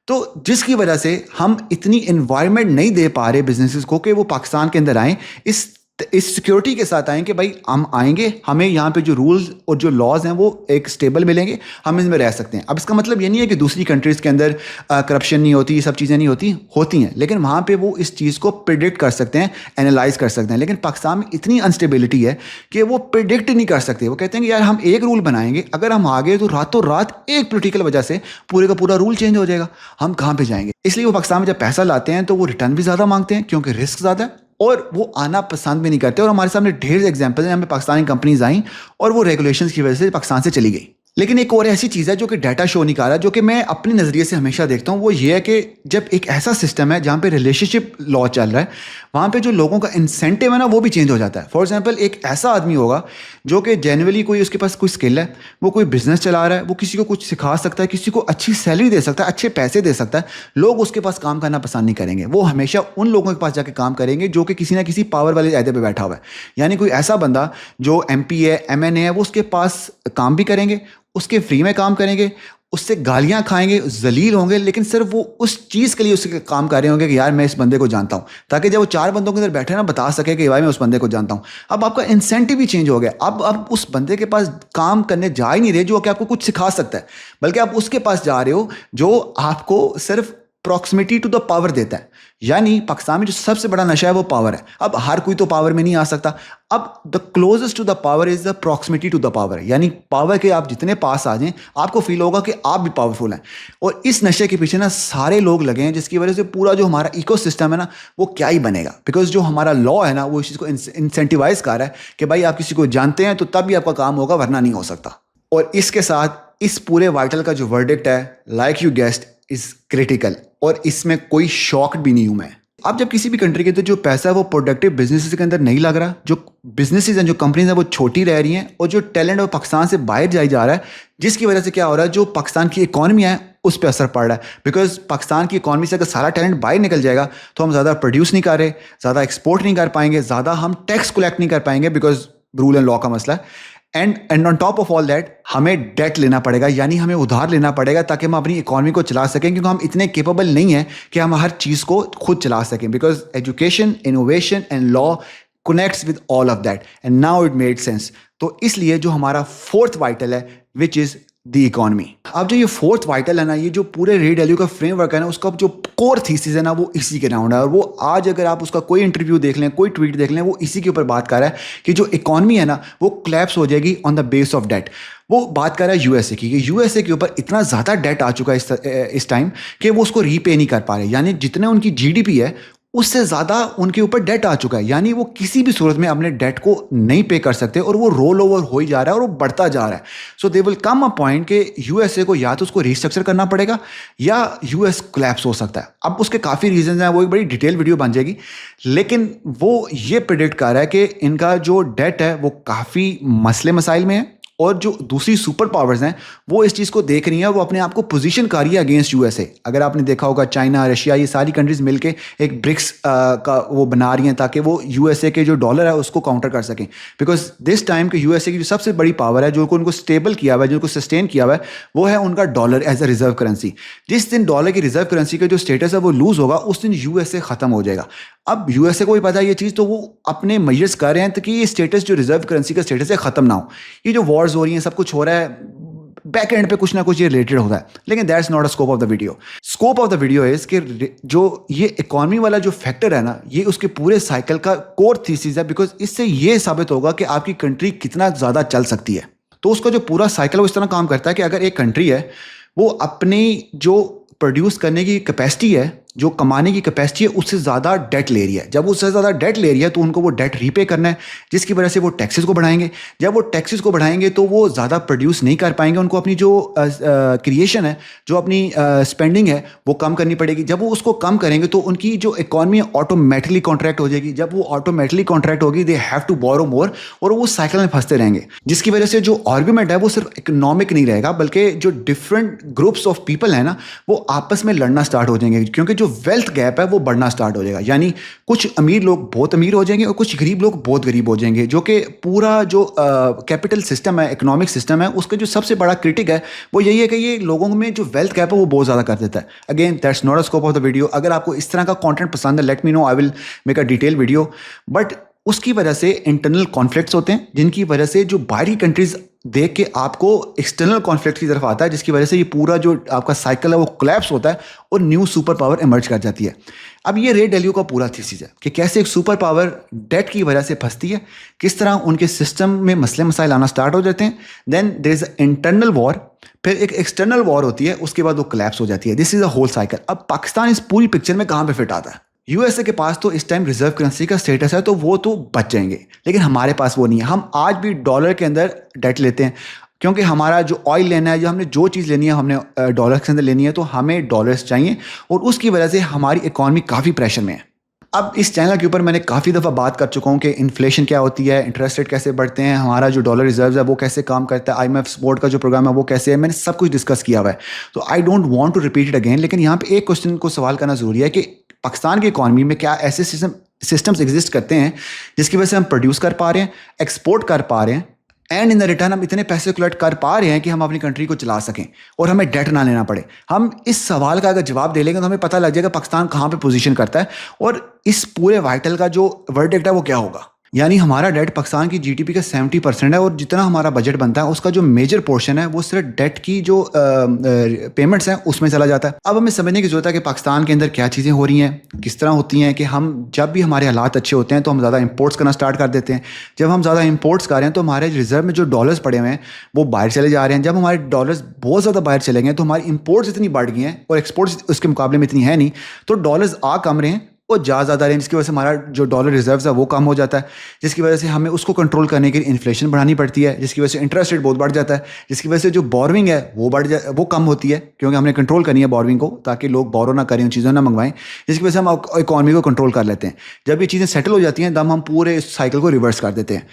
A: तो जिसकी वजह से हम इतनी इन्वायरमेंट नहीं दे पा रहे बिजनेसेस को कि वो पाकिस्तान के अंदर आएँ, इस सिक्योरिटी के साथ आएँ कि भाई हम आएंगे, हमें यहाँ पे जो रूल्स और जो लॉज हैं वो एक स्टेबल मिलेंगे, हम इसमें रह सकते हैं। अब इसका मतलब ये नहीं है कि दूसरी कंट्रीज़ के अंदर करप्शन नहीं होती, ये सब चीज़ें नहीं होती हैं, लेकिन वहाँ पे वो इस चीज़ को प्रिडिक्ट कर सकते हैं, एनालाइज कर सकते हैं। लेकिन पाकिस्तान में इतनी अनस्टेबिलिटी है कि वो प्रिडिक्ट नहीं कर सकते। वो कहते हैं कि यार हम एक रूल बनाएंगे, अगर हम आ गए तो रातों रात एक पोलिटिकल वजह से पूरे का पूरा रूल चेंज हो जाएगा, हम कहाँ पर जाएंगे। इसलिए वो पाकिस्तान में जब पैसा लाते हैं तो वो रिटर्न भी ज़्यादा मांगते हैं, क्योंकि रिस्क ज़्यादा है, और वो आना पसंद भी नहीं करते। और हमारे सामने ढेर एग्जांपल्स हैं, हमें पाकिस्तानी कंपनीज आई और वो रेगुलेशंस की वजह से पाकिस्तान से चली गई। लेकिन एक और ऐसी चीज़ है जो कि डाटा शो नहीं कर रहा, जो कि मैं अपने नज़रिए से हमेशा देखता हूँ, वो ये है कि जब एक ऐसा सिस्टम है जहाँ पे रिलेशनशिप लॉ चल रहा है, वहाँ पे जो लोगों का इंसेंटिव है ना वो भी चेंज हो जाता है। फॉर एग्जांपल, एक ऐसा आदमी होगा जो कि जेन्युइनली कोई उसके पास कोई स्किल है, वो कोई बिजनेस चला रहा है, वो किसी को कुछ सिखा सकता है, किसी को अच्छी सैलरी दे सकता है, अच्छे पैसे दे सकता है, लोग उसके पास काम करना पसंद नहीं करेंगे। वो हमेशा उन लोगों के पास जाके काम करेंगे जो कि किसी ना किसी पावर वाले अहदे पे बैठा हुआ है। यानी कोई ऐसा बंदा जो MP है, MNA है, वो उसके पास काम भी करेंगे, उसके फ्री में काम करेंगे, उससे गालियां खाएंगे, जलील होंगे, लेकिन सिर्फ वो उस चीज़ के लिए उसके काम कर रहे होंगे कि यार मैं इस बंदे को जानता हूं, ताकि जब वो 4 बंदों के अंदर बैठे ना बता सके कि भाई मैं उस बंदे को जानता हूं। अब आपका इंसेंटिव भी चेंज हो गया। अब उस बंदे के पास काम करने जा ही नहीं रहे जो कि आपको कुछ सिखा सकता है, बल्कि आप उसके पास जा रहे हो जो आपको सिर्फ प्रॉक्सिमिटी टू द पावर देता है। यानी पाकिस्तान में जो सबसे बड़ा नशा है वो पावर है। अब हर कोई तो पावर में नहीं आ सकता। अब the closest to the power is the proximity to the power. यानी पावर के आप जितने पास आ जाएं आपको फील होगा कि आप भी पावरफुल हैं। और इस नशे के पीछे ना सारे लोग लगे हैं, जिसकी वजह से पूरा जो हमारा इकोसिस्टम है ना वो क्या ही बनेगा। बिकॉज जो हमारा लॉ है ना वो इस चीज़ को इंसेंटिवाइज कर रहा है कि भाई आप किसी को जानते हैं तो तब भी आपका काम होगा, वरना नहीं हो सकता। और इसके साथ इस पूरे वाइटल का जो वर्डिक्ट है, like you guessed, is critical, और इसमें कोई शॉक्ड भी नहीं हूं मैं। अब जब किसी भी कंट्री के अंदर जो पैसा है वो प्रोडक्टिव बिजनेसेस के अंदर नहीं लग रहा, जो बिजनेसेस हैं, जो कंपनीज हैं वो छोटी रह रही हैं, और जो टैलेंट है वो पाकिस्तान से बाहर जाई जा रहा है, जिसकी वजह से क्या हो रहा है, जो पाकिस्तान की इकॉनमी है उस पर असर पड़ रहा है। बिकॉज पाकिस्तान की इकॉनमी से अगर सारा टैलेंट बाहर निकल जाएगा तो हम ज़्यादा प्रोड्यूस नहीं कर रहे, ज़्यादा एक्सपोर्ट नहीं कर पाएंगे, ज़्यादा हम टैक्स कलेक्ट नहीं कर पाएंगे, बिकॉज रूल एंड लॉ का मसला है। And on top of all that हमें डेट लेना पड़ेगा, यानी हमें उधार लेना पड़ेगा ताकि हम अपनी इकॉनमी को चला सकें, क्योंकि हम इतने केपेबल नहीं हैं कि हम हर चीज़ को खुद चला सकें। Because education, innovation and law connects with all of that, and now it made sense. तो इसलिए जो हमारा फोर्थ वाइटल है विच इज़ द इकॉनमी। अब जो ये फोर्थ वाइटल है ना, ये जो पूरे रे वैल्यू का फ्रेमवर्क है ना, उसका जो कोर थीसिस है ना वो इसी के राउंड है। और वो आज अगर आप उसका कोई इंटरव्यू देख लें, कोई ट्वीट देख लें, वो इसी के ऊपर बात कर रहा है कि जो इकॉनमी है ना वो क्लैप्स हो जाएगी on the base of debt. वो बात कर रहा है यूएसए की, कि यूएसए के ऊपर इतना ज़्यादा डेट आ चुका है इस टाइम कि वो उसको रीपे नहीं कर पा रहे। यानी जितने उनकी जीडीपी है उससे ज़्यादा उनके ऊपर डेट आ चुका है, यानी वो किसी भी सूरत में अपने डेट को नहीं पे कर सकते, और वो रोल ओवर हो ही जा रहा है और वो बढ़ता जा रहा है। So they will come a point कि यूएसए को या तो उसको रिस्ट्रक्चर करना पड़ेगा या यूएस कोलैप्स हो सकता है। अब उसके काफ़ी रीजन हैं, वो एक बड़ी डिटेल वीडियो बन जाएगी, लेकिन वो ये प्रिडिक्ट कर रहा है कि इनका जो डेट है वो काफ़ी मसले मसाइल में है, और जो दूसरी सुपर पावर्स हैं वो इस चीज़ को देख रही हैं, वो अपने आप को पोजीशन कर रही है अगेंस्ट यूएसए। अगर आपने देखा होगा चाइना, रशिया, ये सारी कंट्रीज मिलके एक ब्रिक्स का वो बना रही हैं ताकि वो यूएसए के जो डॉलर है उसको काउंटर कर सकें। बिकॉज दिस टाइम के यूएसए की जो सबसे बड़ी पावर है, जो उनको स्टेबल किया हुआ है, जो उनको सस्टेन किया हुआ है, वो है उनका dollar as a reserve currency. जिस दिन डॉलर की रिजर्व करेंसी का जो स्टेटस है वो लूज होगा, उस दिन यूएसए खत्म हो जाएगा। अब यूएसए को भी पता है ये चीज़, तो वो अपने मेजर्स कर रहे हैं ताकि ये स्टेटस जो रिजर्व करेंसी का स्टेटस है ख़त्म ना हो। ये जो वॉर्स हो रही हैं, सब कुछ हो रहा है, बैक एंड पे कुछ ना कुछ ये रिलेटेड होता है, लेकिन that's not a scope of the video. Scope of the video is कि जो ये इकॉनमी वाला जो फैक्टर है ना, ये उसके पूरे साइकिल का कोर थीसिस है, बिकॉज इससे ये साबित होगा कि आपकी कंट्री कितना ज़्यादा चल सकती है। तो उसका जो पूरा साइकिल वो इस तरह काम करता है कि अगर एक कंट्री है वो अपनी जो प्रोड्यूस करने की कैपेसिटी है जो कमाने की कैपेसिटी है उससे ज़्यादा डेट ले रही है। जब उससे ज़्यादा डेट ले रही है तो उनको वो डेट रीपे करना है, जिसकी वजह से वो टैक्सेस को बढ़ाएंगे। जब वो टैक्सेस को बढ़ाएंगे तो वो ज़्यादा प्रोड्यूस नहीं कर पाएंगे, उनको अपनी जो क्रिएशन है, जो अपनी स्पेंडिंग है वो कम करनी पड़ेगी। जब वो उसको कम करेंगे तो उनकी जो इकॉनमी ऑटोमेटिकली कॉन्ट्रैक्ट हो जाएगी। जब वो ऑटोमेटिकली कॉन्ट्रैक्ट होगी, दे हैव टू बोरो मोर, और वो साइकिल में फंसते रहेंगे, जिसकी वजह से जो आर्गुमेंट है वो सिर्फ इकोनॉमिक नहीं रहेगा, बल्कि जो डिफरेंट ग्रुप्स ऑफ पीपल है ना वो आपस में लड़ना स्टार्ट हो जाएंगे, क्योंकि जो वेल्थ गैप है वो बढ़ना स्टार्ट हो जाएगा। यानी कुछ अमीर लोग बहुत अमीर हो जाएंगे और कुछ गरीब लोग बहुत गरीब हो जाएंगे, जो कि पूरा जो कैपिटल सिस्टम है, इकोनॉमिक सिस्टम है, उसका जो सबसे बड़ा क्रिटिक है वो यही है कि ये लोगों में जो वेल्थ गैप है वो बहुत ज़्यादा कर देता है। Again that's not a scope of the video. अगर आपको इस तरह का कंटेंट पसंद है, let me know, I will make a detail video. But उसकी वजह से इंटरनल कॉन्फ्लिक्ट्स होते हैं, जिनकी वजह से जो बाहरी कंट्रीज देख के आपको एक्सटर्नल कॉन्फ्लिक्ट की तरफ आता है, जिसकी वजह से ये पूरा जो आपका साइकिल है वो कोलैप्स होता है और न्यू सुपर पावर इमर्ज कर जाती है। अब ये रे डेलियो का पूरा थीसिस है कि कैसे एक सुपर पावर डेट की वजह से फंसती है, किस तरह उनके सिस्टम में मसले मसाइल आना स्टार्ट हो जाते हैं, then there is internal war, फिर एक एक्सटर्नल वॉर होती है, उसके बाद वो कोलैप्स हो जाती है। This is a whole cycle. अब पाकिस्तान इस पूरी पिक्चर में कहाँ पे फिट आता है? यूएसए के पास तो इस टाइम रिजर्व करेंसी का स्टेटस है, तो वो तो बच जाएंगे, लेकिन हमारे पास वो नहीं है। हम आज भी डॉलर के अंदर डेट लेते हैं, क्योंकि हमारा जो ऑयल लेना है, जो हमने जो चीज़ लेनी है हमने डॉलर के अंदर लेनी है, तो हमें डॉलर्स चाहिए, और उसकी वजह से हमारी इकॉनमी काफ़ी प्रेशर में है। अब इस चैनल के ऊपर मैंने काफ़ी दफ़ा बात कर चुका हूँ कि इन्फ्लेशन क्या होती है, इंटरेस्ट रेट कैसे बढ़ते हैं, हमारा जो डॉलर रिजर्व है वो कैसे काम करता है, आईएमएफ सपोर्ट का जो प्रोग्राम है वो कैसे है, मैंने सब कुछ डिस्कस किया हुआ है, तो I don't want to repeat it again. लेकिन यहाँ पे एक क्वेश्चन को सवाल करना ज़रूरी है कि पाकिस्तान की इकॉनमी में क्या ऐसे सिस्टम्स एग्जिस्ट करते हैं जिसकी वजह से हम प्रोड्यूस कर पा रहे हैं, एक्सपोर्ट कर पा रहे हैं, एंड इन द रिटर्न हम इतने पैसे कलेक्ट कर पा रहे हैं कि हम अपनी कंट्री को चला सकें और हमें डेट ना लेना पड़े। हम इस सवाल का अगर जवाब दे लेंगे तो हमें पता लग जाएगा पाकिस्तान कहाँ पे पोजीशन करता है, और इस पूरे वाइटल का जो वर्डिक्ट है वो क्या होगा। यानी हमारा डेट पाकिस्तान की जीडीपी का 70% है, और जितना हमारा बजट बनता है उसका जो मेजर पोर्शन है वो सिर्फ डेट की जो पेमेंट्स हैं उसमें चला जाता है। अब हमें समझने की जरूरत है कि पाकिस्तान के अंदर क्या चीज़ें हो रही हैं, किस तरह होती हैं, कि हम जब भी हमारे हालात अच्छे होते हैं तो हम ज़्यादा इंपोर्ट्स करना स्टार्ट कर देते हैं। जब हम ज़्यादा इंपोर्ट्स कर रहे हैं तो हमारे रिजर्व में जो डॉलर्स पड़े हुए हैं वो बाहर चले जा रहे हैं। जब हमारे डॉलर्स बहुत ज़्यादा बाहर चले गए तो हमारी इंपोर्ट्स इतनी बढ़ गई हैं और एक्सपोर्ट्स उसके मुकाबले में इतनी है नहीं, तो डॉलर्स आ कम रहे हैं और जा ज़्यादा रहे हैं, जिसकी वजह से हमारा जो डॉलर रिजर्व्स है वो कम हो जाता है, जिसकी वजह से हमें उसको कंट्रोल करने के लिए इन्फ्लेशन बढ़ानी पड़ती है, जिसकी वजह से इंटरेस्ट रेट बहुत बढ़ जाता है, जिसकी वजह से जो बोरविंग है वो कम होती है, क्योंकि हमने कंट्रोल करनी है बोरविंग को, ताकि लोग बोरो ना करें, उन चीज़ों ना मंगवाएं, जिसकी वजह से हम इकॉनमी को कंट्रोल कर लेते हैं। जब ये चीज़ें सेटल हो जाती हैं तब हम पूरे साइकिल को रिवर्स कर देते हैं,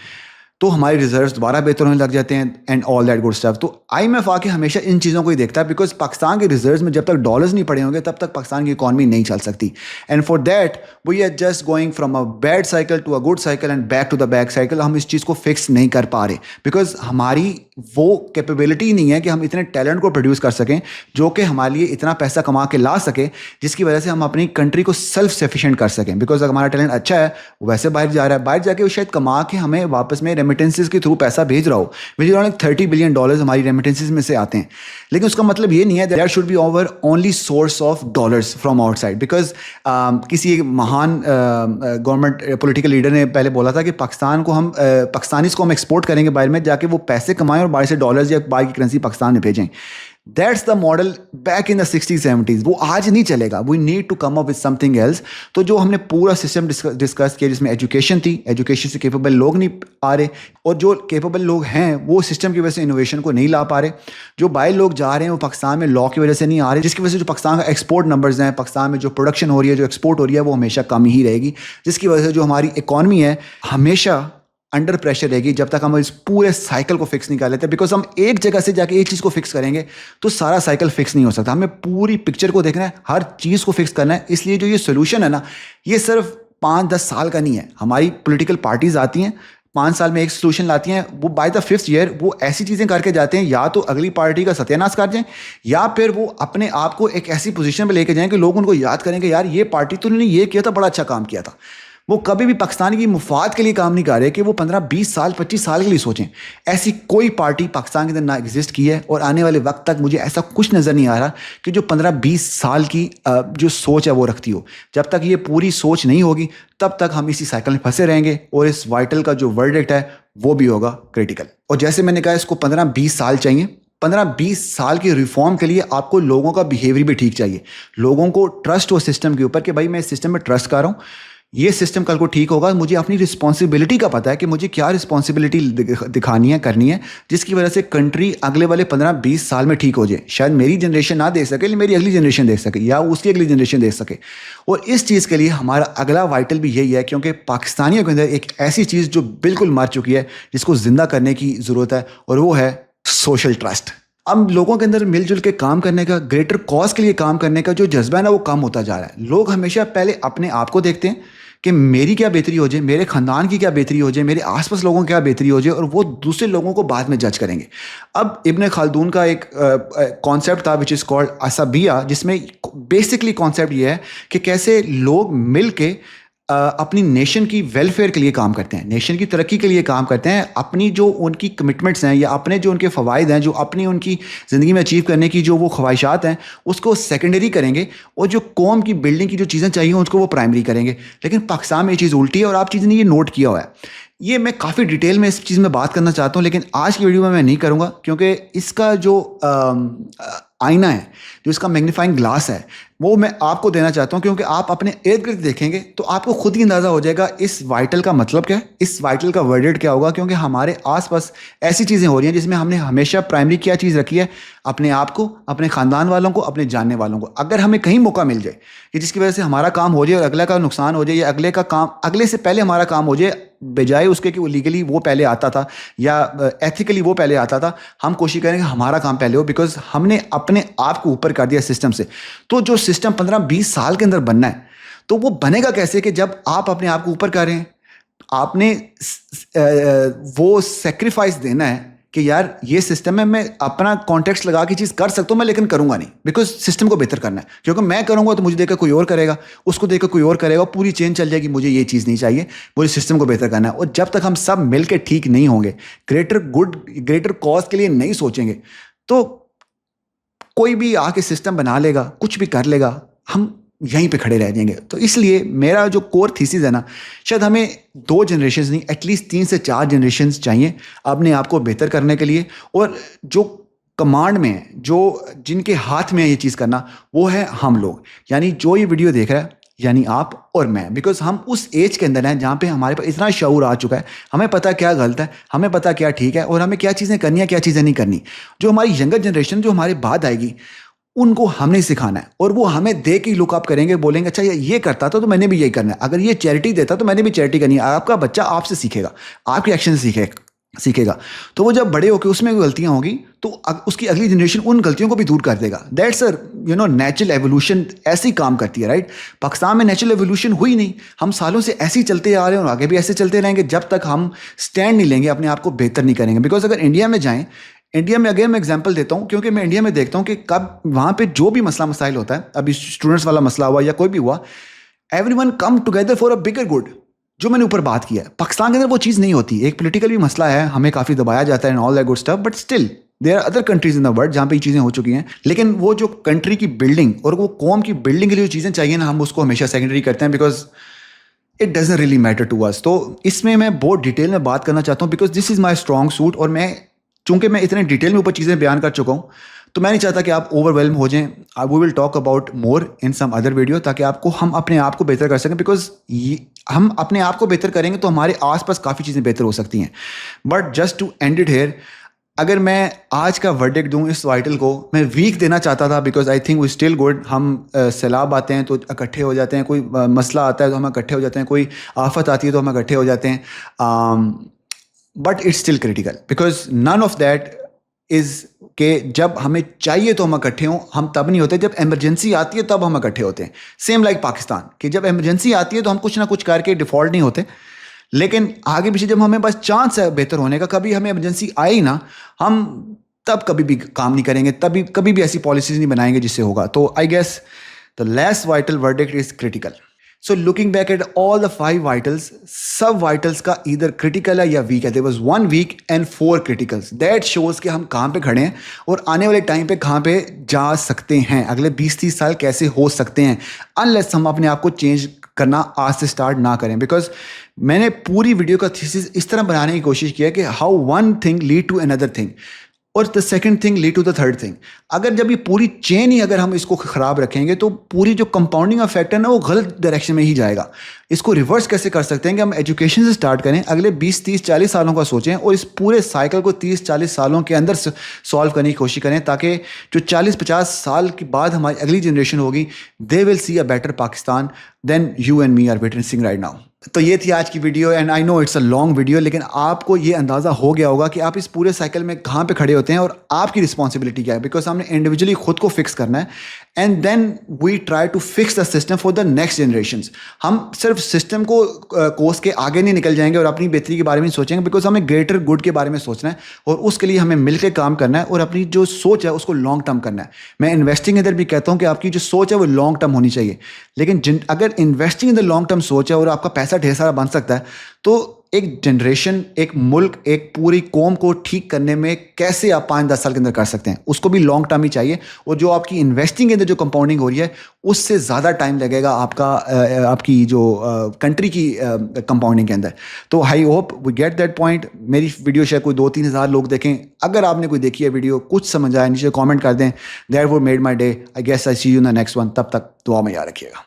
A: तो हमारे रिजर्व्स दोबारा बेहतर होने लग जाते हैं and all that good stuff. तो आईएमएफ आके हमेशा इन चीज़ों को ही देखता है, बिकॉज पाकिस्तान के रिजर्व्स में जब तक डॉलर्स नहीं पड़े होंगे तब तक पाकिस्तान की इकॉनमी नहीं चल सकती। And for that we are just going from a bad cycle to a good cycle and back to the back cycle. हम इस चीज़ को फिक्स नहीं कर पा रहे, बिकॉज हमारी वो कैपेबिलिटी नहीं है कि हम इतने टैलेंट को प्रोड्यूस कर सकें जो कि हमारे लिए इतना पैसा कमा के ला सके, जिसकी वजह से हम अपनी कंट्री को सेल्फ सफिशिएंट कर सकें। बिकॉज अगर हमारा टैलेंट अच्छा है, वैसे बाहर जा रहा है, बाहर जाके वो शायद कमा के हमें वापस में रेमिटेंसेस के थ्रू पैसा भेज रहा हो, विच इज अराउंड $30 बिलियन हमारी रेमिटेंसेस में से आते हैं। लेकिन उसका मतलब ये नहीं है that should be our only source of dollars from outside, because किसी एक महान गवर्नमेंट पॉलिटिकल लीडर ने पहले बोला था कि पाकिस्तानीज को हम एक्सपोर्ट करेंगे बाहर में, जाके वो पैसे कमाएं और बाहर से डॉलर्स या बाहर की करेंसी पाकिस्तान में भेजें। That's the model back in the 60s-70s। वो आज नहीं चलेगा, we need to come up with something else. तो जो हमने पूरा सिस्टम डिस्कस किया, जिसमें एजुकेशन थी, एजुकेशन से केपेबल लोग नहीं आ रहे, और जो केपेबल लोग हैं वो सिस्टम की वजह से इनोवेशन को नहीं ला पा रहे, जो बाहर लोग जा रहे हैं वो पाकिस्तान में लॉ की वजह से नहीं आ रहे, जिसकी वजह से जो पाकिस्तान का एक्सपोर्ट नंबर्स हैं, पाकिस्तान में जो प्रोडक्शन हो रही है, जो एक्सपोर्ट हो रही है, वो हमेशा कम ही रहेगी, जिसकी वजह से जो हमारी इकॉनमी है हमेशा अंडर प्रेशर रहेगी जब तक हम इस पूरे साइकिल को फिक्स नहीं कर लेते। बिकॉज हम एक जगह से जाके एक चीज़ को फिक्स करेंगे तो सारा साइकिल फिक्स नहीं हो सकता। हमें पूरी पिक्चर को देखना है, हर चीज़ को फिक्स करना है। इसलिए जो ये सोल्यूशन है ना, ये सिर्फ 5-10 साल का नहीं है। हमारी पॉलिटिकल पार्टीज आती हैं, 5 साल में एक सोल्यूशन लाती हैं, वो बाय द 5th ईयर वो ऐसी चीज़ें करके जाते हैं, या तो अगली पार्टी का सत्यानाश कर जाएं, या फिर वो अपने आप को एक ऐसी पोजीशन पर लेके जाएं कि लोग उनको याद करेंगे, यार ये पार्टी तो उन्होंने ये किया था, बड़ा अच्छा काम किया था। वो कभी भी पाकिस्तान की मुफाद के लिए काम नहीं कर रहे कि वो 15-20 साल 25 साल के लिए सोचें। ऐसी कोई पार्टी पाकिस्तान के अंदर ना एग्जिस्ट की है, और आने वाले वक्त तक मुझे ऐसा कुछ नज़र नहीं आ रहा कि जो 15-20 साल की जो सोच है वो रखती हो। जब तक ये पूरी सोच नहीं होगी तब तक हम इसी साइकिल में फंसे रहेंगे, और इस वाइटल का जो वर्डिक्ट है वो भी होगा क्रिटिकल। और जैसे मैंने कहा, इसको 15-20 साल चाहिए 15-20 साल की रिफॉर्म के लिए आपको लोगों का बिहेवियर भी ठीक चाहिए, लोगों को ट्रस्ट हो सिस्टम के ऊपर कि भाई मैं इस सिस्टम में ट्रस्ट कर रहा हूँ, ये सिस्टम कल को ठीक होगा, मुझे अपनी रिस्पॉन्सिबिलिटी का पता है कि मुझे क्या रिस्पॉन्सिबिलिटी दिखानी है, करनी है, जिसकी वजह से कंट्री अगले वाले 15-20 साल में ठीक हो जाए। शायद मेरी जनरेशन ना देख सके लेकिन मेरी अगली जनरेशन देख सके या उसकी अगली जनरेशन देख सके। और इस चीज़ के लिए हमारा अगला वाइटल भी यही है, क्योंकि पाकिस्तानियों के अंदर एक ऐसी चीज़ जो बिल्कुल मर चुकी है जिसको ज़िंदा करने की ज़रूरत है, और वो है सोशल ट्रस्ट। अब लोगों के अंदर मिलजुल के काम करने का, ग्रेटर कॉज के लिए काम करने का जो जज्बा है ना, वो कम होता जा रहा है। लोग हमेशा पहले अपने आप को देखते हैं कि मेरी क्या बेहतरी हो जाए, मेरे ख़ानदान की क्या बेहतरी हो जाए, मेरे आसपास लोगों की क्या बेहतरी हो जाए, और वो दूसरे लोगों को बाद में जज करेंगे। अब इब्न खालदून का एक कॉन्सेप्ट था विच इज़ कॉल्ड असबिया, जिसमें बेसिकली कॉन्सेप्ट ये है कि कैसे लोग मिल के अपनी नेशन की वेलफेयर के लिए काम करते हैं, नेशन की तरक्की के लिए काम करते हैं। अपनी जो उनकी कमिटमेंट्स हैं या अपने जो उनके फ़वाइद हैं, जो अपनी उनकी ज़िंदगी में अचीव करने की जो वो ख्वाहिशात हैं, उसको सेकेंडरी करेंगे, और जो कौम की बिल्डिंग की जो चीज़ें चाहिए उसको वो प्राइमरी करेंगे। लेकिन पाकिस्तान में ये चीज़ उल्टी है, और आप चीज़ ने ये नोट किया हुआ है। ये मैं काफ़ी डिटेल में इस चीज़ में बात करना चाहता हूँ, लेकिन आज की वीडियो में मैं नहीं करूँगा, क्योंकि इसका जो आईना है, जो इसका मैग्नीफाइंग ग्लास है, वो मैं आपको देना चाहता हूँ, क्योंकि आप अपने इर्द गिर्द देखेंगे तो आपको खुद ही अंदाज़ा हो जाएगा इस वाइटल का मतलब क्या है, इस वाइटल का वर्डिट क्या होगा। क्योंकि हमारे आसपास ऐसी चीज़ें हो रही हैं जिसमें हमने हमेशा प्राइमरी क्या चीज़ रखी है, अपने आप को, अपने ख़ानदान वालों को, अपने जानने वालों को। अगर हमें कहीं मौका मिल जाए कि जिसकी वजह से हमारा काम हो जाए और अगले का नुकसान हो जाए, या अगले का काम अगले से पहले हमारा काम हो जाए, बजाय उसके कि वो लीगली वो पहले आता था या एथिकली वो पहले आता था, हम कोशिश करेंगे हमारा काम पहले हो, बिकॉज हमने अपने आप को ऊपर कर दिया सिस्टम से। तो जो सिस्टम 15-20 साल के अंदर बनना है, तो वो बनेगा कैसे कि जब आप अपने आप को ऊपर कर रहे हैं, आपने वो सेक्रीफाइस देना है कि यार ये सिस्टम है, मैं अपना कॉन्टेक्स्ट लगा के चीज़ कर सकता हूँ मैं, लेकिन करूँगा नहीं, बिकॉज सिस्टम को बेहतर करना है। क्योंकि मैं करूँगा तो मुझे देखकर कोई और करेगा, उसको देखकर कोई और करेगा, पूरी चेन चल जाएगी, मुझे ये चीज़ नहीं चाहिए, मुझे सिस्टम को बेहतर करना है। और जब तक हम सब मिल के ठीक नहीं होंगे, ग्रेटर कॉज के लिए नहीं सोचेंगे, तो कोई भी आके सिस्टम बना लेगा, कुछ भी कर लेगा, हम यहीं पे खड़े रह जाएंगे। तो इसलिए मेरा जो कोर थीसिस है ना, शायद हमें 2 जनरेशन नहीं, एटलीस्ट 3 से 4 जनरेशन चाहिए अपने आप को बेहतर करने के लिए। और जो कमांड में है, जो जिनके हाथ में है ये चीज़ करना, वो है हम लोग, यानी जो ये वीडियो देख रहा है, यानी आप और मैं। बिकॉज हम उस एज के अंदर हैं जहाँ पे हमारे पास इतना शऊर आ चुका है, हमें पता क्या गलत है, हमें पता क्या ठीक है, और हमें क्या चीज़ें करनी है, क्या चीज़ें नहीं करनी। जो हमारी यंगर जनरेशन जो हमारे बाद आएगी, उनको हमने सिखाना है, और वो हमें देख के लुकअप करेंगे, बोलेंगे अच्छा ये करता था तो मैंने भी यही करना है, अगर ये चैरिटी देता तो मैंने भी चैरिटी करनी है। आपका बच्चा आपसे सीखेगा, आपके एक्शन से सीखेगा। तो वो जब बड़े होकर उसमें गलतियां होगी तो उसकी अगली जनरेशन उन गलतियों को भी दूर कर देगा। दैट्स नेचुरल एवोल्यूशन ऐसी काम करती है, राइट। पाकिस्तान में नेचुरल एवोल्यूशन हुई नहीं, हम सालों से ऐसे ही चलते आ रहे हैं और आगे भी ऐसे चलते रहेंगे जब तक हम स्टैंड नहीं लेंगे, अपने आप को बेहतर नहीं करेंगे। बिकॉज अगर इंडिया में जाएं, इंडिया में अगेन मैं एग्जांपल देता हूँ, क्योंकि मैं इंडिया में देखता हूँ कि कब वहाँ पे जो भी मसला मसाइल होता है, अभी स्टूडेंट्स वाला मसला हुआ या कोई भी हुआ, everyone come together for a bigger good. जो मैंने ऊपर बात किया है, पाकिस्तान के अंदर वो चीज़ नहीं होती। एक पॉलिटिकल भी मसला है, हमें काफ़ी दबाया जाता है and all that good stuff, but still there are other countries in the world जहाँ पे ये चीज़ें हो चुकी हैं। लेकिन वो जो कंट्री की बिल्डिंग और वो कौम की बिल्डिंग के लिए जो चीज़ें चाहिए ना, हम उसको हमेशा सेकेंडरी करते हैं, because it doesn't really matter to us. तो इसमें मैं बहुत डिटेल में बात करना चाहता हूँ, because this is my strong suit. और मैं चूंकि मैं इतने डिटेल में ऊपर चीज़ें बयान कर चुका हूँ, तो मैं नहीं चाहता कि आप ओवरवेलम हो जाएं। We will talk about more in some other video, ताकि हम अपने आप को बेहतर कर सकें। बिकॉज हम अपने आप को बेहतर करेंगे तो हमारे आसपास काफ़ी चीज़ें बेहतर हो सकती हैं। But just to end it here, अगर मैं आज का वर्डिक्ट दूं इस वाइटल को, मैं वीक देना चाहता था, because I think we still good. हम सैलाब आते हैं तो इकट्ठे हो जाते हैं, कोई मसला आता है तो हम इकट्ठे हो जाते हैं, कोई आफत आती है तो हम इकट्ठे हो जाते हैं। But it's still critical, because none of that is कि जब हमें चाहिए तो हम इकट्ठे हों, हम तब नहीं होते। जब इमरजेंसी आती है तब हम इकट्ठे होते हैं। सेम लाइक पाकिस्तान, कि जब इमरजेंसी आती है तो हम कुछ ना कुछ करके डिफ़ॉल्ट नहीं होते, लेकिन आगे पीछे जब हमें बस चांस है बेहतर होने का, कभी हमें इमरजेंसी आई ही ना, हम तब कभी भी काम नहीं करेंगे, तभी कभी भी ऐसी पॉलिसीज नहीं बनाएंगे जिससे होगा। तो I guess the last vital verdict is critical. So looking back at all the 5 vitals, सब वाइटल्स का इधर क्रिटिकल है या वीक है। There was 1 weak and 4 criticals. That shows कि हम कहाँ पे खड़े हैं और आने वाले टाइम पे कहाँ पे जा सकते हैं, अगले 20-30 साल कैसे हो सकते हैं, अनलेस हम अपने आप को चेंज करना आज से स्टार्ट ना करें। बिकॉज मैंने पूरी वीडियो का थीसिस इस तरह बनाने की कोशिश की है कि how one thing lead to another thing, और the second thing lead to the third thing. अगर जब ये पूरी चेन ही अगर हम इसको ख़राब रखेंगे तो पूरी जो कंपाउंडिंग इफेक्ट है ना वो गलत डायरेक्शन में ही जाएगा। इसको रिवर्स कैसे कर सकते हैं कि हम एजुकेशन से स्टार्ट करें, अगले 20 30 40 सालों का सोचें और इस पूरे साइकिल को 30 40 सालों के अंदर सॉल्व करने की कोशिश करें, ताकि जो 40 50 साल के बाद हमारी अगली जनरेशन होगी, they will see a better Pakistan than you and me are witnessing right now. तो ये थी आज की video and I know it's a long video, लेकिन आपको ये अंदाज़ा हो गया होगा कि आप इस पूरे साइकिल में कहाँ पे खड़े होते हैं और आपकी रिस्पॉन्सिबिलिटी क्या है, बिकॉज हमने इंडिविजुअली खुद को फिक्स करना है and then we try to fix the system for the next generations. हम सिर्फ सिस्टम को कोर्स के आगे नहीं निकल जाएंगे और अपनी बेहतरी के बारे में सोचेंगे, बिकॉज हमें ग्रेटर गुड के बारे में सोचना है और उसके लिए हमें मिलकर काम करना है और अपनी जो सोच है उसको लॉन्ग टर्म करना है। मैं इन्वेस्टिंग इधर भी कहता हूँ कि आपकी जो सोच है वो लॉन्ग टर्म होनी चाहिए, लेकिन अगर investing in the long term सोच है और आपका पैसा ढेर सारा बन सकता है, तो एक जनरेशन, एक मुल्क, एक पूरी कौम को ठीक करने में कैसे आप 5-10 साल के अंदर कर सकते हैं, उसको भी लॉन्ग टर्म ही चाहिए। और जो आपकी इन्वेस्टिंग के अंदर जो कंपाउंडिंग हो रही है उससे ज़्यादा टाइम लगेगा आपकी जो कंट्री की कंपाउंडिंग के अंदर। तो I hope we get that point. मेरी वीडियो शायद कोई 2-3 हज़ार लोग देखें। अगर आपने कोई देखी है वीडियो, कुछ समझ आया, नीचे कॉमेंट कर दें। That would made my day. I guess I see you in the next one. तब तक दुआ में याद रखिएगा।